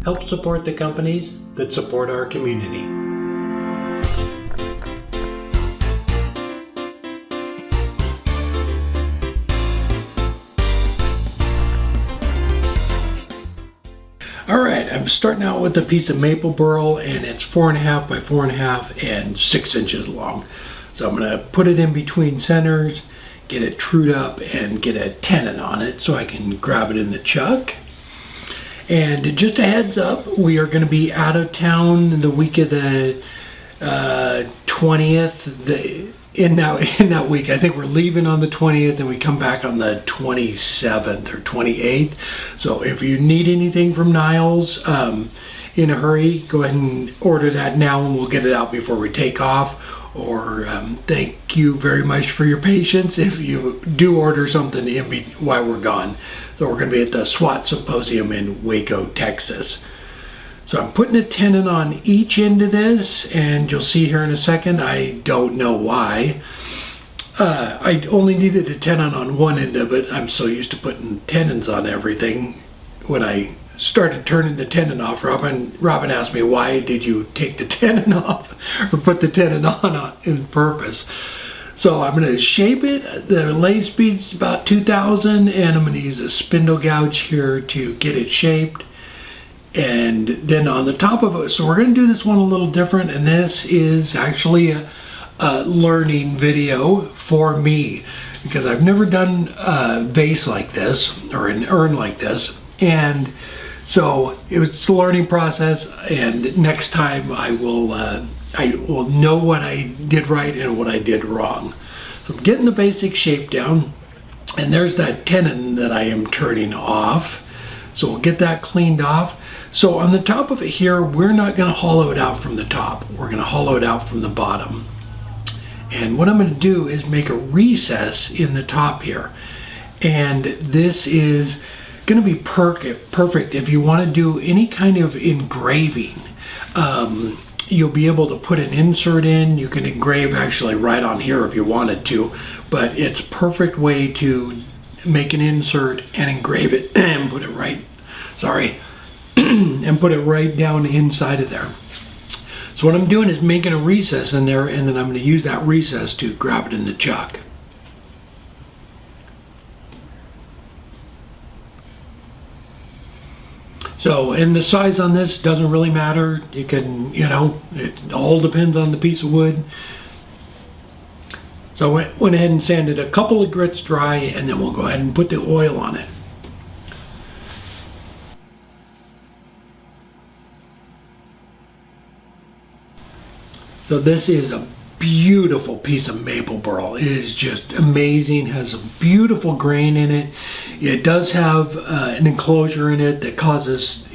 Help support the companies that support our community. Alright, I'm starting out with a piece of maple burl, and it's 4.5 by 4.5 and 6 inches long. So I'm going to put it in between centers, get it trued up, and get a tenon on it so I can grab it in the chuck. And just a heads up, we are going to be out of town the week of the 20th. In that week, I think we're leaving on the 20th and we come back on the 27th or 28th. So if you need anything from Niles in a hurry, go ahead and order that now and we'll get it out before we take off. Or thank you very much for your patience if you do order something while we're gone. So we're going to be at the SWAT Symposium in Waco, Texas. So I'm putting a tenon on each end of this, and you'll see here in a second, I don't know why. I only needed a tenon on one end of it. I'm so used to putting tenons on everything. When I started turning the tenon off, Robin asked me, why did you take the tenon off or put the tenon on purpose? So I'm going to shape it. The lathe speed's about 2,000, and I'm going to use a spindle gouge here to get it shaped. And then on the top of it, so we're going to do this one a little different, and this is actually a learning video for me because I've never done a vase like this or an urn like this, and so it's a learning process, and next time I will know what I did right and what I did wrong. So I'm getting the basic shape down, and there's that tenon that I am turning off, so we'll get that cleaned off. So on the top of it here, we're not going to hollow it out from the top. We're going to hollow it out from the bottom. And what I'm going to do is make a recess in the top here. And this is going to be perfect if you want to do any kind of engraving. You'll be able to put an insert in. You can engrave actually right on here if you wanted to. But it's a perfect way to make an insert and engrave it and put it right, and put it right down inside of there. So what I'm doing is making a recess in there, and then I'm going to use that recess to grab it in the chuck. So, and the size on this doesn't really matter. You can, it all depends on the piece of wood. So I went ahead and sanded a couple of grits dry, and then we'll go ahead and put the oil on it. So this is a beautiful piece of maple burl. It is just amazing, has a beautiful grain in it. It does have an enclosure in it that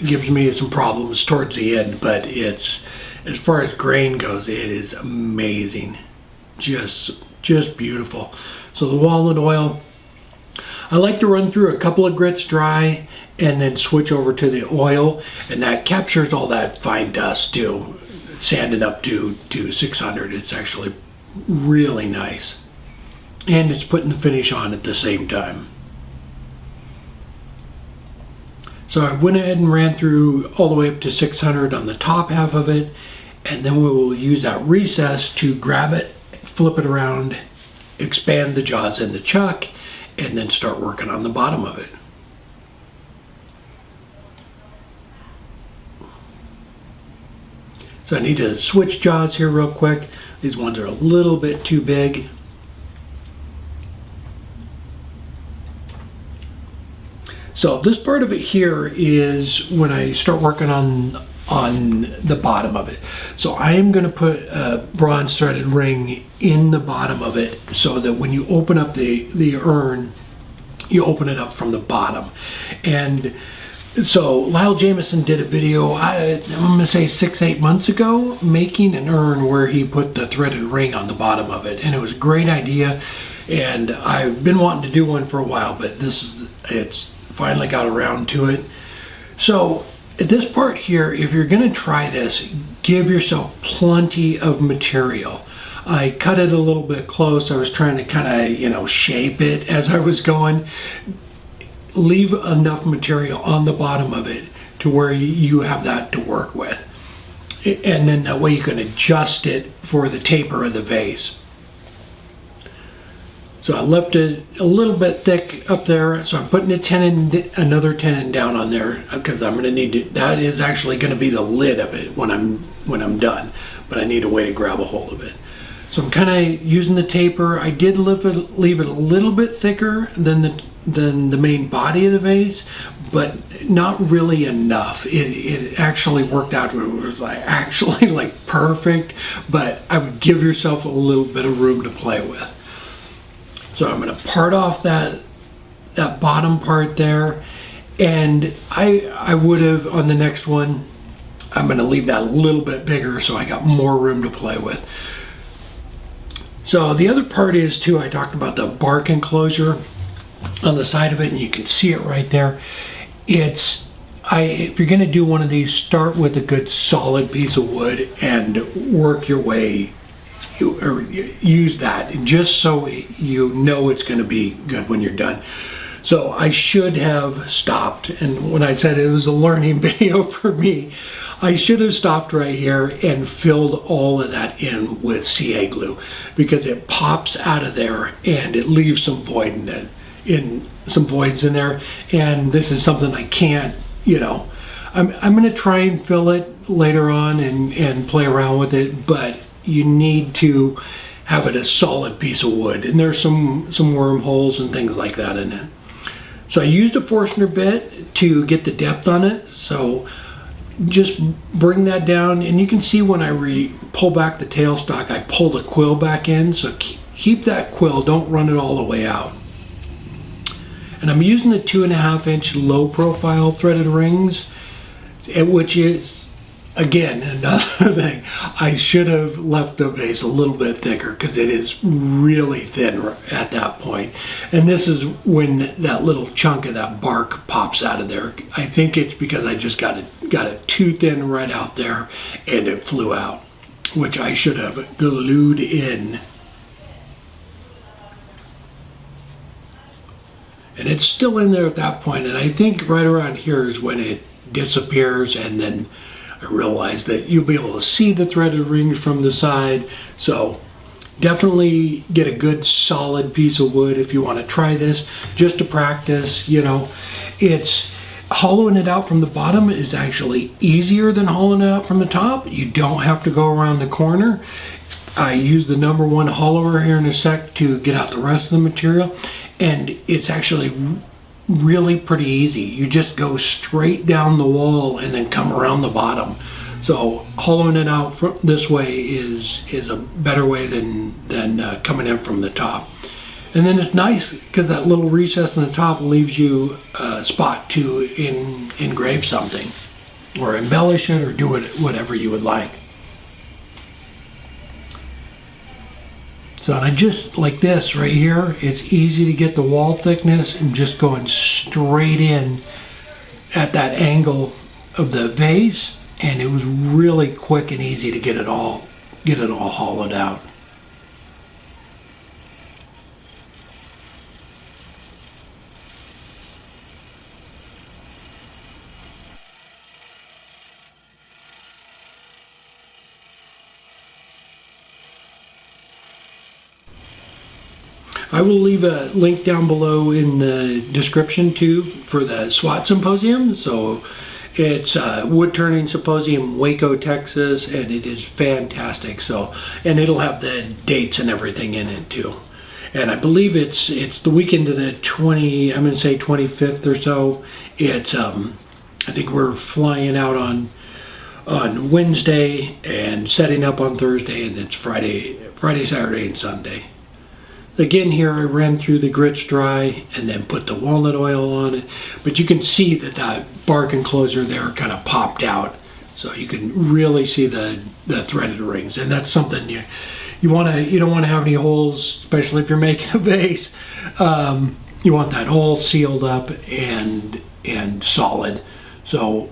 gives me some problems towards the end, but it's, as far as grain goes, it is amazing. Just beautiful. So the walnut oil, I like to run through a couple of grits dry and then switch over to the oil, and that captures all that fine dust too. Sanded up to 600. It's actually really nice, and it's putting the finish on at the same time. So I went ahead and ran through all the way up to 600 on the top half of it, and then we will use that recess to grab it, flip it around, expand the jaws in the chuck, and then start working on the bottom of it. So I need to switch jaws here real quick. These ones are a little bit too big. So this part of it here is when I start working on the bottom of it. So I am going to put a bronze threaded ring in the bottom of it so that when you open up the urn, you open it up from the bottom. And so Lyle Jamieson did a video, I'm going to say 6-8 months ago, making an urn where he put the threaded ring on the bottom of it, and it was a great idea. And I've been wanting to do one for a while, but it's finally got around to it. So at this part here, if you're going to try this, give yourself plenty of material. I cut it a little bit close. I was trying to kind of, shape it as I was going. Leave enough material on the bottom of it to where you have that to work with. And then that way you can adjust it for the taper of the vase. So I left it a little bit thick up there, so I'm putting a tenon, another tenon down on there, because I'm going to need to, that is actually going to be the lid of it when I'm done, but I need a way to grab a hold of it. So I'm kind of using the taper. I did leave it a little bit thicker than the main body of the vase, but not really enough. It actually worked out. It was actually like perfect, but I would give yourself a little bit of room to play with. So I'm going to part off that bottom part there, and I would have on the next one, I'm going to leave that a little bit bigger so I got more room to play with. So the other part is too, I talked about the bark enclosure on the side of it, and you can see it right there. If you're going to do one of these, start with a good solid piece of wood and work your way, or use that just so you know it's going to be good when you're done. So I should have stopped, and when I said it was a learning video for me, I should have stopped right here and filled all of that in with CA glue, because it pops out of there and it leaves some void some voids in there, and this is something I can't, I'm going to try and fill it later on and play around with it, but you need to have it a solid piece of wood, and there's some wormholes and things like that in it. So I used a Forstner bit to get the depth on it, so just bring that down, and you can see when I pull back the tailstock, I pull the quill back in, so keep that quill, don't run it all the way out. And I'm using the 2.5 inch low profile threaded rings, which is, again, another thing. I should have left the vase a little bit thicker, because it is really thin at that point. And this is when that little chunk of that bark pops out of there. I think it's because I just got it too thin right out there and it flew out, which I should have glued in. And it's still in there at that point, and I think right around here is when it disappears, and then I realized that you'll be able to see the threaded rings from the side. So definitely get a good solid piece of wood if you want to try this, just to practice. It's hollowing it out from the bottom is actually easier than hollowing it out from the top. You don't have to go around the corner. I use the number 1 hollower here in a sec to get out the rest of the material, and it's actually really pretty easy. You just go straight down the wall and then come around the bottom. So hollowing it out this way is a better way than coming in from the top. And then it's nice because that little recess in the top leaves you a spot to engrave something or embellish it or do it whatever you would like. So I just, like this right here, it's easy to get the wall thickness and just going straight in at that angle of the vase, and it was really quick and easy to get it all hollowed out. I will leave a link down below in the description too for the SWAT Symposium. So it's Woodturning Symposium, Waco, Texas, and it is fantastic. So, and it'll have the dates and everything in it too. And I believe it's the weekend of the 25th or so. It's I think we're flying out on Wednesday and setting up on Thursday, and it's Friday, Saturday, and Sunday. Again, here I ran through the grits dry and then put the walnut oil on it, but you can see that bark enclosure there kind of popped out, so you can really see the threaded rings, and that's something you don't want to have any holes, especially if you're making a vase. You want that all sealed up and solid. So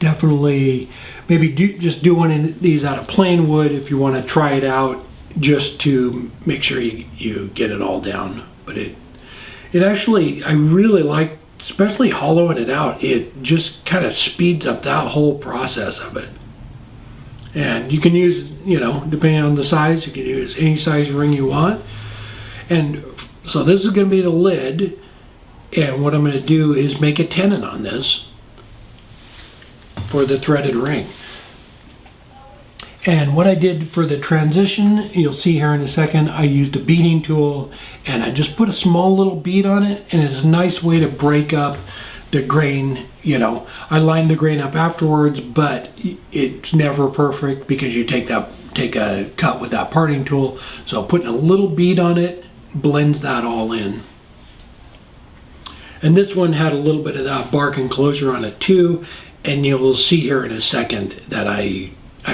definitely maybe just do one of these out of plain wood if you want to try it out, just to make sure you get it all down. But it actually, I really like especially hollowing it out, it just kind of speeds up that whole process of it. And you can use, you know, depending on the size, you can use any size ring you want. And so this is going to be the lid, and what I'm going to do is make a tenon on this for the threaded ring. And what I did for the transition, you'll see here in a second, I used a beading tool and I just put a small little bead on it, and it's a nice way to break up the grain. You know, I lined the grain up afterwards, but it's never perfect because you take a cut with that parting tool. So putting a little bead on it blends that all in. And this one had a little bit of that bark enclosure on it too, and you'll see here in a second that I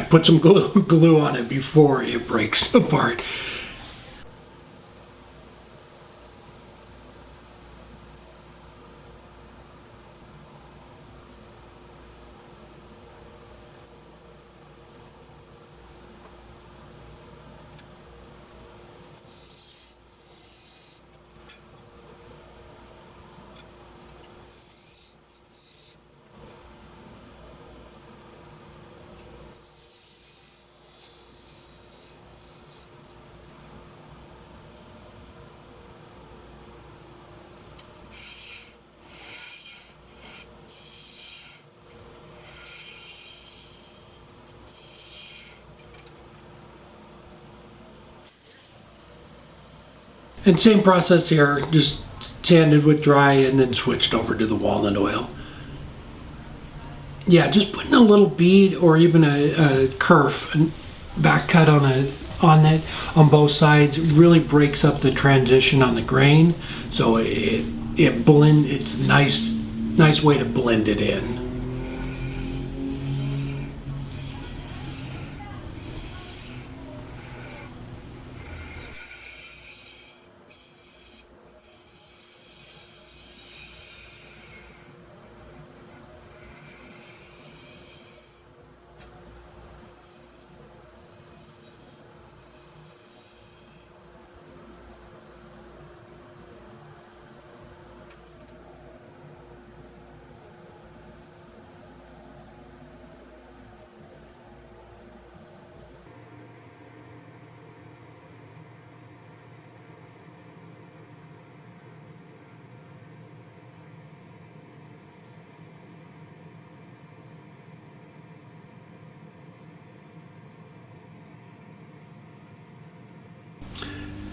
put some glue on it before it breaks apart. And same process here, just sanded with dry and then switched over to the walnut oil. Yeah, just putting a little bead or even a kerf and back cut on it on both sides really breaks up the transition on the grain. So it blend. It's a nice way to blend it in.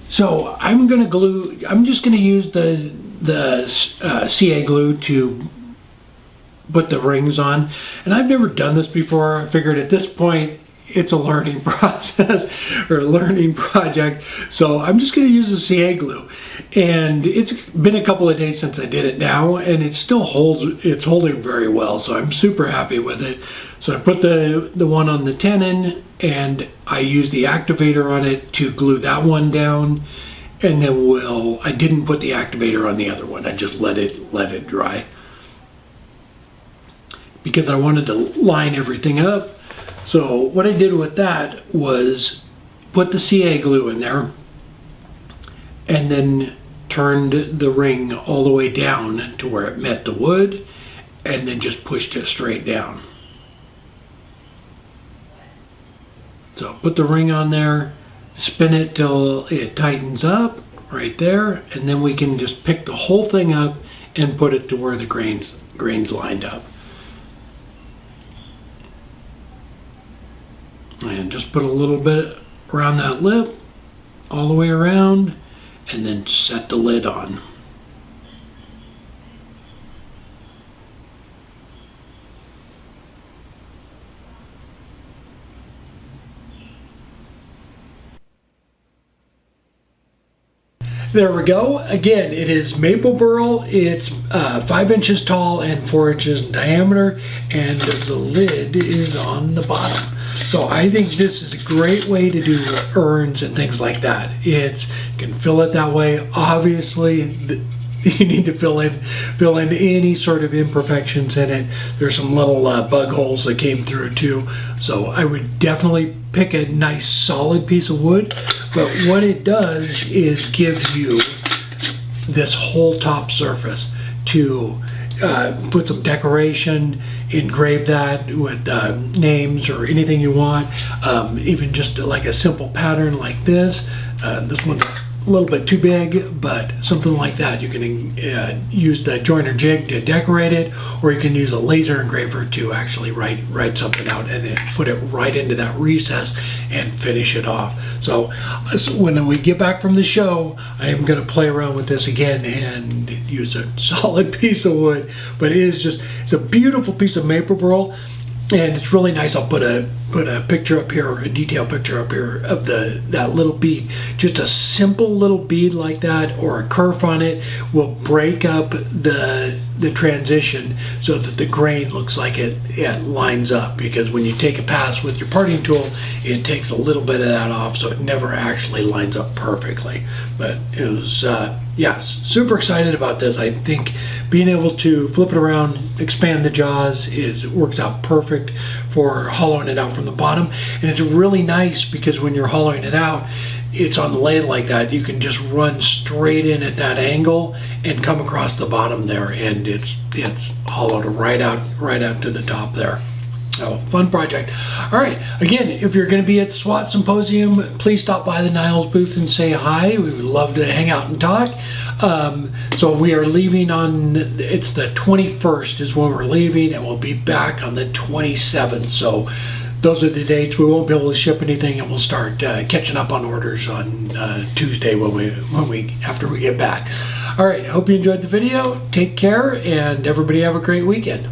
So I'm just gonna use the CA glue to put the rings on. And I've never done this before. I figured at this point it's a learning process or a learning project. So I'm just gonna use the CA glue. And it's been a couple of days since I did it now, and it still holds, it's holding very well. So I'm super happy with it. So I put the one on the tenon, and I used the activator on it to glue that one down. And then I didn't put the activator on the other one. I just let it dry, because I wanted to line everything up. So what I did with that was put the CA glue in there and then turned the ring all the way down to where it met the wood, and then just pushed it straight down. So put the ring on there, spin it till it tightens up right there, and then we can just pick the whole thing up and put it to where the grains lined up. And just put a little bit around that lip, all the way around, and then set the lid on. There we go. Again, it is maple burl. It's 5 inches tall and 4 inches in diameter, and the lid is on the bottom. So I think this is a great way to do urns and things like that. You can fill it that way. Obviously, you need to fill in any sort of imperfections in it. There's some little bug holes that came through too. So I would definitely pick a nice solid piece of wood. But what it does is gives you this whole top surface to put some decoration, engrave that with names or anything you want, even just like a simple pattern like this. This one's a little bit too big, but something like that. You can use the joiner jig to decorate it, or you can use a laser engraver to actually write something out and then put it right into that recess and finish it off. So when we get back from the show, I am going to play around with this again and use a solid piece of wood, but it's a beautiful piece of maple burl. And it's really nice. I'll put a picture up here, or a detailed picture up here of that little bead. Just a simple little bead like that, or a kerf on it, will break up the transition so that the grain looks like it lines up. Because when you take a pass with your parting tool, it takes a little bit of that off, so it never actually lines up perfectly. But it was yeah, super excited about this. I think being able to flip it around, expand the jaws, works out perfect for hollowing it out from the bottom. And it's really nice because when you're hollowing it out, it's on the lathe like that. You can just run straight in at that angle and come across the bottom there, and it's hollowed right out to the top there. Oh, fun project. All right, again, if you're going to be at the SWAT Symposium, please stop by the Niles booth and say hi. We would love to hang out and talk. So we are leaving it's the 21st is when we're leaving, and we'll be back on the 27th. So those are the dates. We won't be able to ship anything, and we'll start catching up on orders on Tuesday after we get back. All right, hope you enjoyed the video. Take care, and everybody have a great weekend.